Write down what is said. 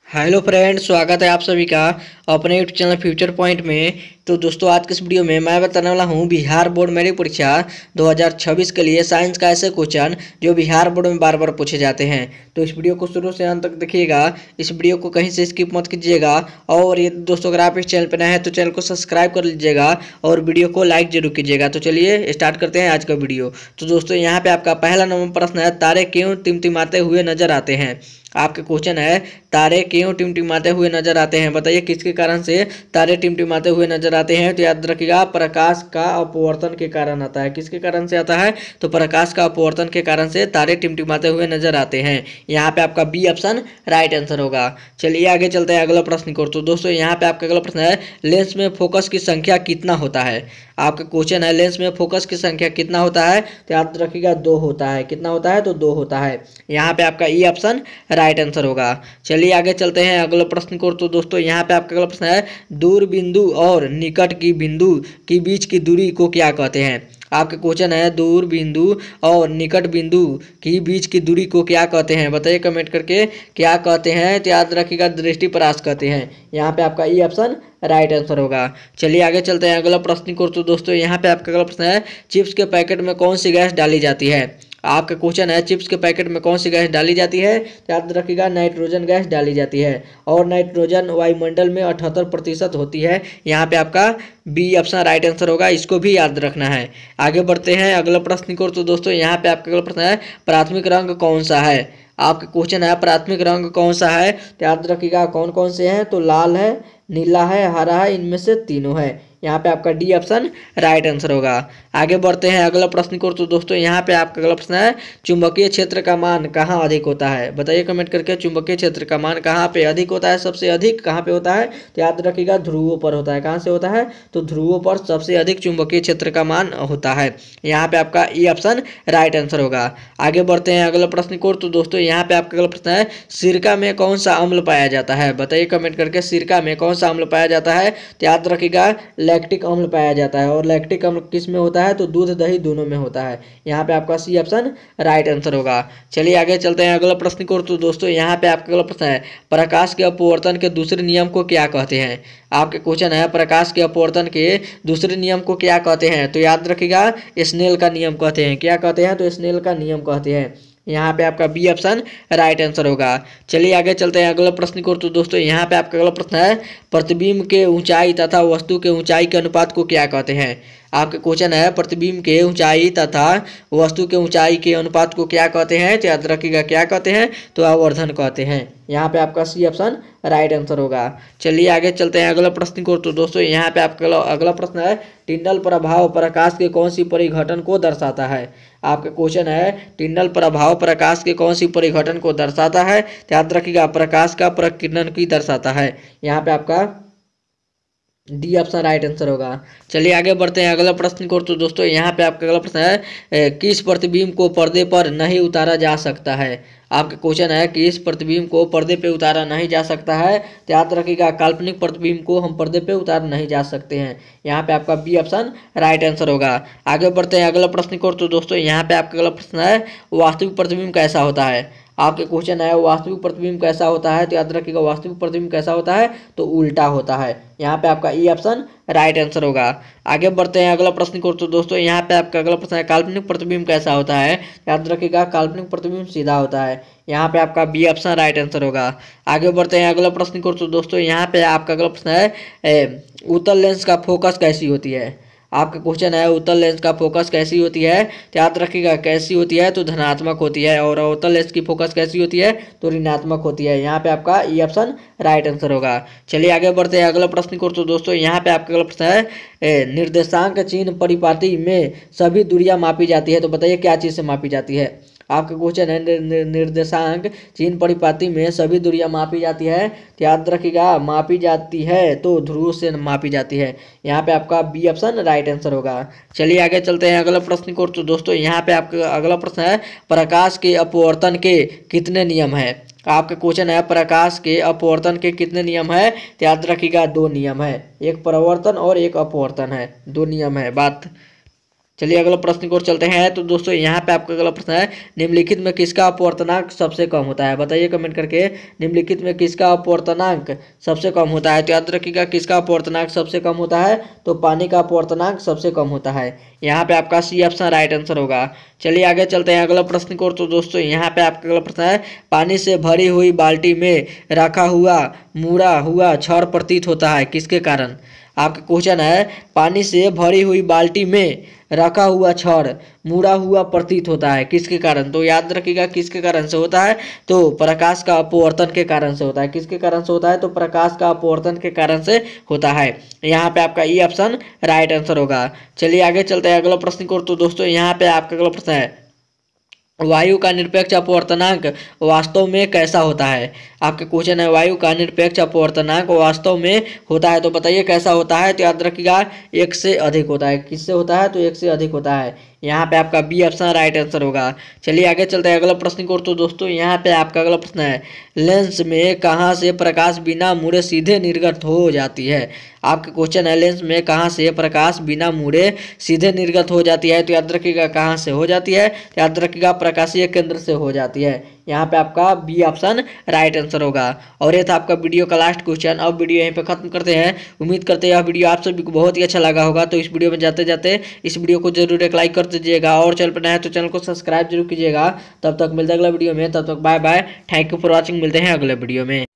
Hello friend, स्वागत है आप सभी का अपने यूट्यूब चैनल फ्यूचर पॉइंट में। तो दोस्तों, आज के इस वीडियो में मैं बताने वाला हूं बिहार बोर्ड मैट्रिक परीक्षा 2026 के लिए साइंस का ऐसे क्वेश्चन जो बिहार बोर्ड में बार बार पूछे जाते हैं। तो इस वीडियो को शुरू से अंत तक देखिएगा, इस वीडियो को कहीं से स्किप मत कीजिएगा। और ये दोस्तों, अगर आप इस चैनल पर नए हैं तो चैनल को सब्सक्राइब कर लीजिएगा और वीडियो को लाइक जरूर कीजिएगा। तो चलिए स्टार्ट करते हैं आज का वीडियो। तो दोस्तों, यहाँ पे आपका पहला नंबर प्रश्न है, तारे क्यों टिमटिमाते हुए नजर आते हैं। आपका क्वेश्चन है, तारे क्यों टिमटिमाते हुए नजर आते हैं, बताइए किसके कारण से तारे टिमटिमाते हुए नजर आते हैं। तो याद रखिएगा, प्रकाश का अपवर्तन के कारण आता है। किसके कारण से आता है, तो प्रकाश का अपवर्तन के कारण से तारे टिमटिमाते हुए नजर आते हैं। यहाँ पे आपका बी ऑप्शन राइट आंसर होगा। चलिए आगे चलते हैं अगला प्रश्न की ओर। तो दोस्तों, यहाँ पे आपका अगला प्रश्न है, लेंस में फोकस की संख्या कितना होता है। आपका क्वेश्चन है, लेंस में फोकस की संख्या कितना होता है। तो याद रखिएगा, 2 होता है। कितना होता है, तो 2 होता है। यहाँ पे आपका ई ऑप्शन राइट आंसर होगा। चलिए आगे चलते हैं अगले प्रश्न को। तो दोस्तों, यहाँ पे आपका अगला प्रश्न है, दूर बिंदु और निकट की बिंदु के बीच की दूरी को क्या कहते हैं। आपका क्वेश्चन है, दूर बिंदु और निकट बिंदु के बीच की दूरी को क्या कहते हैं, बताइए कमेंट करके क्या कहते हैं। तो याद रखिएगा, दृष्टिपरास कहते हैं। यहाँ पे आपका ई ऑप्शन राइट आंसर होगा। चलिए आगे चलते हैं अगला प्रश्न को। तो दोस्तों, यहाँ पे आपका अगला प्रश्न है, चिप्स के पैकेट में कौन सी गैस डाली जाती है। आपका क्वेश्चन है, चिप्स के पैकेट में कौन सी गैस डाली जाती है। तो याद रखिएगा, नाइट्रोजन गैस डाली जाती है। और नाइट्रोजन वायुमंडल में 78% होती है। यहाँ पे आपका बी ऑप्शन राइट आंसर होगा, इसको भी याद रखना है। आगे बढ़ते हैं अगला प्रश्न को। तो दोस्तों, यहाँ पे आपका अगला प्रश्न है, प्राथमिक रंग कौन सा है। आपका क्वेश्चन है, प्राथमिक रंग कौन सा है। तो याद रखिएगा, कौन कौन से हैं, तो लाल है, नीला है, हरा है, इनमें से तीनों है। यहाँ पे आपका डी ऑप्शन राइट आंसर होगा। आगे बढ़ते हैं अगला प्रश्न को। तो दोस्तों, यहाँ पे आपका अगला प्रश्न है, चुंबकीय क्षेत्र का मान कहाँ अधिक होता है, बताइए कमेंट करके, चुंबकीय क्षेत्र का मान कहाँ पे अधिक होता है, सबसे अधिक कहाँ पे होता है। तो याद रखिएगा, ध्रुवों पर होता है। कहाँ से होता है, तो ध्रुवों पर सबसे अधिक चुंबकीय क्षेत्र का मान होता है। यहाँ पे आपका ई ऑप्शन राइट आंसर होगा। आगे बढ़ते हैं अगला प्रश्न को। तो दोस्तों, यहाँ पे आपका अगला प्रश्न है, सिरका में कौन सा अम्ल पाया जाता है, बताइए कमेंट करके, सिरका में कौन सा अम्ल पाया जाता है। तो याद रखिएगा, लैक्टिक अम्ल पाया जाता है। और लैक्टिक अम्ल किस में होता है, तो दूध दही दोनों में होता है। यहाँ पे आपका सी ऑप्शन राइट आंसर होगा। चलिए आगे चलते हैं अगला प्रश्न को। तो दोस्तों, यहाँ पे आपका अगला प्रश्न है, प्रकाश के अपवर्तन के दूसरे नियम को क्या कहते हैं। आपके क्वेश्चन है, प्रकाश के अपवर्तन के दूसरे नियम को क्या कहते हैं। तो याद रखिएगा, स्नेल का नियम कहते हैं। क्या कहते हैं, तो स्नेल का नियम कहते हैं। यहाँ पे आपका बी ऑप्शन राइट आंसर होगा। चलिए आगे चलते हैं अगला प्रश्न को। तो दोस्तों, यहाँ पे आपका अगला प्रश्न है, प्रतिबिंब के ऊंचाई तथा वस्तु के ऊंचाई के अनुपात को क्या कहते हैं। आपका क्वेश्चन है, प्रतिबिंब के ऊंचाई तथा वस्तु के ऊंचाई के अनुपात को क्या कहते हैं। तो याद रखिएगा, क्या कहते हैं, तो आवर्धन कहते हैं। यहाँ पे आपका सी ऑप्शन राइट आंसर होगा। चलिए आगे चलते हैं अगला प्रश्न को। तो दोस्तों, यहाँ पे आपका अगला प्रश्न है, टिंडल प्रभाव प्रकाश के कौन सी परिघटन को दर्शाता है। आपका क्वेश्चन है, टिंडल प्रभाव प्रकाश के कौन सी परिघटन को दर्शाता है। तो याद रखिएगा, प्रकाश का प्रकीर्णन की दर्शाता है। यहाँ पे आपका डी ऑप्शन राइट आंसर होगा। चलिए आगे बढ़ते हैं अगला प्रश्न को। तो दोस्तों, यहाँ पे आपका अगला प्रश्न है, किस प्रतिबिंब को पर्दे पर नहीं उतारा जा सकता है। आपका क्वेश्चन है, किस प्रतिबिंब को पर्दे पे उतारा नहीं जा सकता है। तो याद रखिएगा, काल्पनिक प्रतिबिंब को हम पर्दे पे उतार नहीं जा सकते हैं। यहाँ पे आपका बी ऑप्शन राइट आंसर होगा। आगे बढ़ते हैं अगला प्रश्न को। तो दोस्तों, यहाँ पे आपका अगला प्रश्न है, वास्तविक प्रतिबिंब कैसा होता है। आपके क्वेश्चन है, वास्तविक प्रतिबिंब कैसा होता है। तो याद रखिएगा, वास्तविक प्रतिबिंब कैसा होता है, तो उल्टा होता है। यहाँ पे आपका ई ऑप्शन राइट आंसर होगा। आगे बढ़ते हैं अगला प्रश्न को। तो दोस्तों, यहाँ पे आपका अगला प्रश्न है, काल्पनिक प्रतिबिंब कैसा होता है। याद रखिएगा, काल्पनिक प्रतिबिंब सीधा होता है। यहाँ पे आपका बी ऑप्शन राइट आंसर होगा। आगे बढ़ते हैं अगला प्रश्न को। तो दोस्तों, यहाँ पे आपका अगला प्रश्न है, उत्तल लेंस का फोकस कैसी होती है। आपका क्वेश्चन है, उत्तल लेंस का फोकस कैसी होती है। तो याद रखिएगा, कैसी होती है, तो धनात्मक होती है। और उत्तल लेंस की फोकस कैसी होती है, तो ऋणात्मक होती है। यहाँ पे आपका ई ऑप्शन राइट आंसर होगा। चलिए आगे बढ़ते हैं अगला प्रश्न को। तो दोस्तों, यहाँ पे आपका अगला प्रश्न है, निर्देशांक चिन्ह परिपाटी में सभी दूरियां मापी जाती है। तो बताइए क्या चीज़ से मापी जाती है। आपका क्वेश्चन है, निर्देशांक चिन्ह परिपाटी में सभी दूरियां मापी जाती है। तो याद रखिएगा, मापी जाती है तो ध्रुव से मापी जाती है। यहाँ पे आपका बी ऑप्शन राइट आंसर होगा। चलिए आगे चलते हैं अगला प्रश्न को। तो दोस्तों, यहाँ पे आपका अगला प्रश्न है, प्रकाश के अपवर्तन के कितने नियम है। आपका क्वेश्चन है, प्रकाश के अपवर्तन के कितने नियम है। तो याद रखिएगा, 2 नियम है, एक प्रवर्तन और एक अपवर्तन है, 2 नियम है बात। चलिए अगला प्रश्न की ओर चलते हैं। तो दोस्तों यहाँ पे आपका अगला प्रश्न है, निम्नलिखित में किसका अपवर्तनांक सबसे कम होता है? बताइए कमेंट करके, निम्नलिखित में किसका अपवर्तनांक सबसे कम होता है? तो याद रखिएगा किसका अपवर्तनांक सबसे कम होता है, तो पानी का अपवर्तनांक सबसे कम होता है। यहाँ पे आपका सी ऑप्शन राइट आंसर होगा। चलिए आगे चलते हैं अगला प्रश्न की ओर। तो दोस्तों यहाँ पे आपका अगला प्रश्न है, पानी से भरी हुई बाल्टी में रखा हुआ मुड़ा हुआ छड़ प्रतीत होता है किसके कारण? आपका क्वेश्चन है, पानी से भरी हुई बाल्टी में रखा हुआ छड़ मुड़ा हुआ प्रतीत होता है किसके कारण? तो याद रखिएगा किसके कारण से होता है, तो प्रकाश का अपवर्तन के कारण से होता है। किसके कारण से होता है, तो प्रकाश का अपवर्तन के कारण से होता है। यहाँ पे आपका ई ऑप्शन राइट आंसर होगा। चलिए आगे चलते हैं अगला प्रश्न को। तो दोस्तों यहाँ पे आपका अगला प्रश्न है, वायु का निरपेक्ष अपवर्तनांक वास्तव में कैसा होता है? आपके क्वेश्चन है, वायु का निरपेक्ष अपवर्तनांक वास्तव में होता है, तो बताइए कैसा होता है? तो याद रखिएगा एक से अधिक होता है। किससे होता है, तो एक से अधिक होता है। यहाँ पे आपका बी ऑप्शन राइट आंसर होगा। चलिए आगे चलते हैं अगला प्रश्न को। तो दोस्तों यहाँ पे आपका अगला प्रश्न है, लेंस में कहाँ से प्रकाश बिना मुड़े सीधे निर्गत हो जाती है? आपका क्वेश्चन है, लेंस में कहाँ से प्रकाश बिना मुड़े सीधे निर्गत हो जाती है? तो याद रखिएगा कहाँ से हो जाती है, तो याद रखिएगा प्रकाशीय केंद्र से हो जाती है। यहाँ पे आपका बी ऑप्शन राइट आंसर होगा। और ये था आपका वीडियो का लास्ट क्वेश्चन। अब वीडियो यहीं पे खत्म करते हैं। उम्मीद करते हैं यह वीडियो आप सभी को बहुत ही अच्छा लगा होगा। तो इस वीडियो में जाते जाते इस वीडियो को जरूर एक लाइक कर दीजिएगा, और चैनल पर नया है तो चैनल को सब्सक्राइब जरूर कीजिएगा। तब तक मिलते हैं अगला वीडियो में, तब तक bye bye, thank you for watching. मिलते हैं अगले वीडियो में।